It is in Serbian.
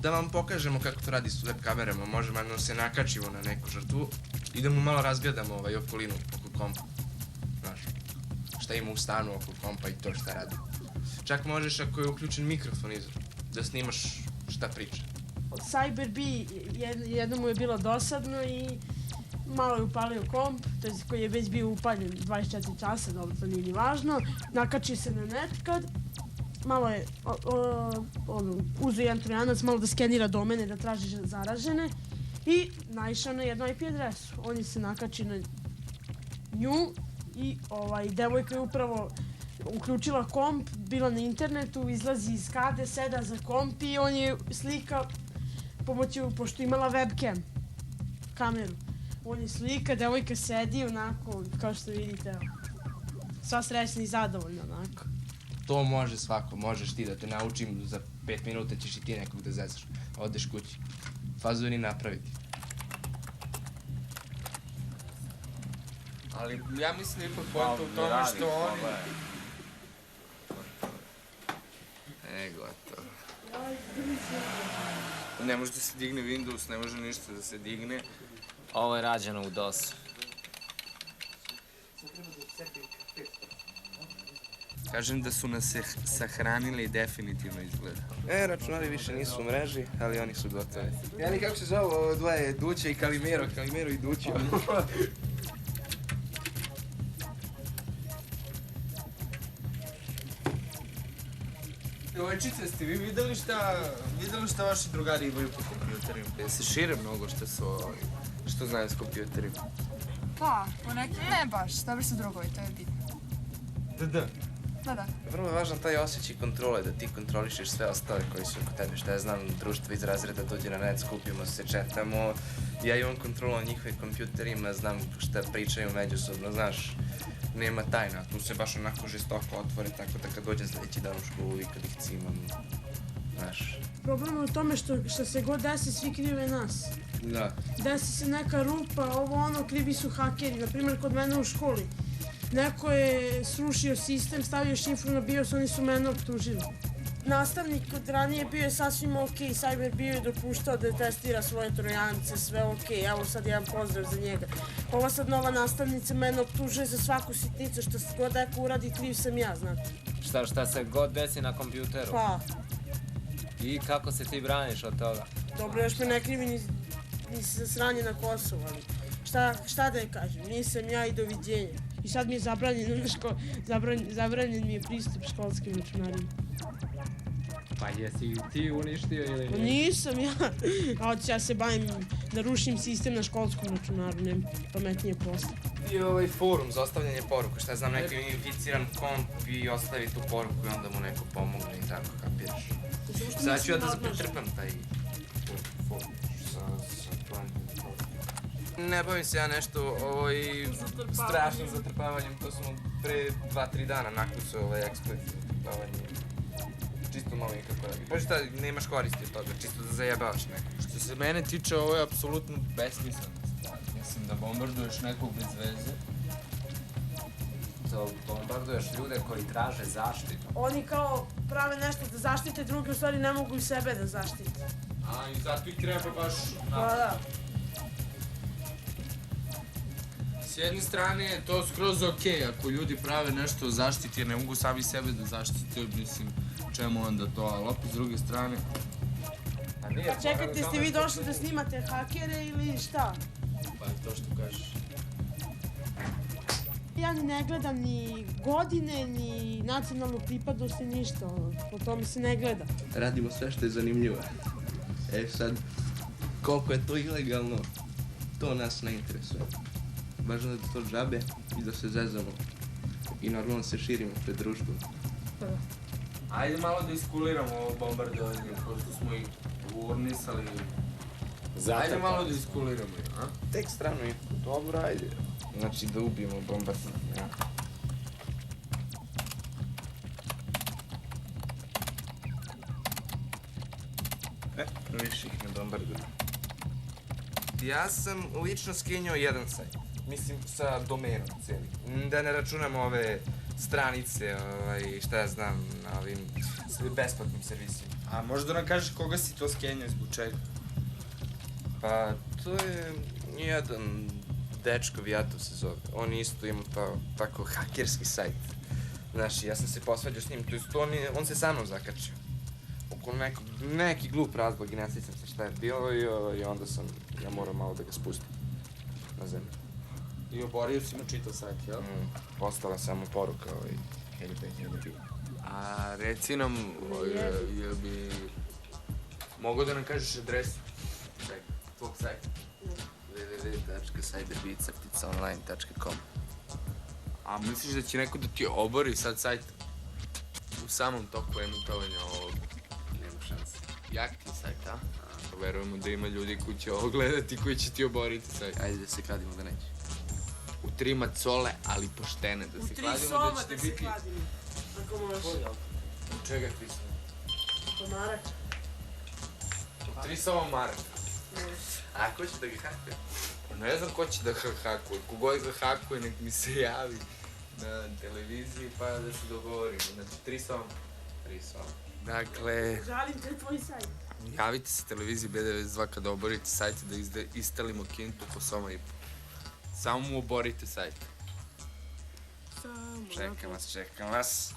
Da vam pokažemo kako to radi s web kamerama, možemo jednom se nakačimo na neku žrtvu i da mu malo razgledamo okolinu oko kompa. Znaš, šta ima u stanu oko kompa i to šta radi. Čak možeš, ako je uključen mikrofon izra, da snimaš šta priča. Cyber-B jednom mu je bilo dosadno i malo je upalio komp, koji je već bio upaljen 24 časa, dobro, to nije ni važno. Nakači se na net kad malo je uzeo jedan trojanac, malo da skenira domene, da traži zaražene i naišao na jednu IP adresu. On je se nakači na nju i devojka je upravo uključila komp, bila na internetu, izlazi iz kade, seda za komp i on je slika pomoću, pošto imala webcam kameru. On je slika, devojka sedi onako, kao što vidite, sva srećna i zadovoljna onako. To može svako, možeš ti da te naučim, za 5 minuta ćeš i ti nekog da zezaš. Odeš kući. Fazovni napraviti. Ali ja mislim ipak poenta u tome što oni... Gotovo. Ne može da se digne Windows, ne može ništa da se digne. Ovo je rađeno u DOS-u. Kažem da su nas sahranili definitivno izgleda. Računari više nisu u mreži, ali oni su gotovi. Ja kako se zove ovo dvoje, Duće i Kalimero, Kalimero i Duće. Devojčice, ste vi videli šta vaši drugari imaju po kompjuterima? Se šire mnogo što znaju s kompjuterima. Pa, poneki ne baš, dobro su drugovi, to je bitno. Da. Da. Vrlo je važan taj osjećaj kontrole, da ti kontrolišeš sve ostale koji su oko tebe. Šta ja znam, društvo iz razreda dođe na net, skupimo se, četamo. Ja imam kontrolu na njihovim kompjuterima, znam šta pričaju međusobno, znaš. Nema tajna, tu se baš onako žestoko otvore, tako da kad dođem sljedeći dan u školu i kad ih cimam, znaš. Problem je u tome što se god desi, svi krive nas. Da. Desi se neka rupa, ovo ono, krivi su hakeri, na primjer kod mene u školi. Neko je srušio sistem, stavio šifru na BIOS, oni su mene optužili. Nastavnik od ranije bio je sasvim okej, Cyber bio je dopuštao da testira svoje trojanice, sve okej, evo sad jedan pozdrav za njega. Ova sad nova nastavnica mene optužuje za svaku sitnicu, što se god neko uradi, kriv sam ja, znate. Šta se god desi na kompjuteru? Pa. I kako se ti braniš od toga? Dobro, još me ne krivi ni za sranje na Kosovu, ali šta da je kažem, nisam ja i doviđenja. I sad mi je zabranjen mi je pristup školskim računarima. Pa jesi ti uništio ili... Nisam ja. A ja se bavim da rušim sistem na školskom računaru, nema pametnije posla. I ovaj forum za ostavljanje poruka, šta znam, neko je inficiran komp i ostavi tu poruku i onda mu neko pomogne i tako, kapiraš. Sad ću ja da pretrpam taj forum Ne bavim se ja nešto strašnim zatrpavanjem, to smo pre 2-3 dana nakucao eksploit zatrpavanje. Čisto malo nikako radi. Bože šta, nemaš koristi od toga, čisto da zajebavaš neko. Što se mene tiče, ovo je apsolutno besmislena stvar. Mislim da bombarduješ nekog bez veze. To bombarduješ ljude koji traže zaštitu. Oni kao prave nešto da zaštite druge, u stvari ne mogu i sebe da zaštite. A, i zato ih treba baš... Pa da. S jedne strane je to skroz okej, ako ljudi prave nešto o zaštiti jer ne mogu sami sebe da zaštite, mislim, čemu onda to, ali opet s druge strane... Pa čekajte, ste vi došli da snimate hakere ili šta? Pa je to što kažeš. Ja ne gledam ni godine, ni nacionalnu pripadnost, ni ništa, po tome se ne gleda. Radimo sve što je zanimljivo. Sad, koliko je to ilegalno, to nas ne interesuje. Važno je da to džabe i da se zezamo. I normalno se širimo pred društvom. Ajde malo da iskuliramo ovo bombardovanje, pošto smo ih urnisali. Ajde malo da iskuliramo ih, a? Tek strano ih, dobro, ajde. Znači da ubijemo bombardovanje, ja. Više ih ne bombarduju. Ja sam lično skenjao jedan sajt. Mislim, sa domenom cijelim. Da ne računam ove stranice, šta ja znam, na ovim besplatnim servisima. A možda nam kažeš koga si to skenjao i zbog čega? Pa, to je jedan dečko, Vijato se zove. On isto ima tako hakerski sajt. Znaš, ja sam se posvađao s njim, to jest on se sa mnom zakačio. Oko neki glup razlog i ne sjećam se šta je bilo i onda sam, ja morao malo da ga spustim na zemlju. I oborio si mu čitav sajt, jel? Ostala samo poruka, 1500 bilo. A reci nam, jel bi mogao da nam kažeš adresu tvog sajta? www.cyberbeat-online.com. A misliš da će neko da ti obori sad sajt u samom toku emitovanja ovog? Nema šanse. Jak ti sajt, a? Verujemo da ima ljudi koji će ovo gledati i koji će ti oboriti sajt. Ajde da se kladimo da neće. U 3 macole, ali poštene, da se kladimo da će ti biti... kladimo. Ako možeš. U čega 3 soma? Komarak. U 3 soma maraka. A ko će da ga hakuje? Ne znam ko će da ga hakuje, kogod ga hakuje nek mi se javi na televiziji pa da se dogovorimo. Znači 3 soma. 3 soma. Dakle, Žalim, to je tvoj sajt. javite se televiziji B92 kada oborite sajt da istalimo kintu po soma i po. Samo mu oborite sajt. Čekam vas.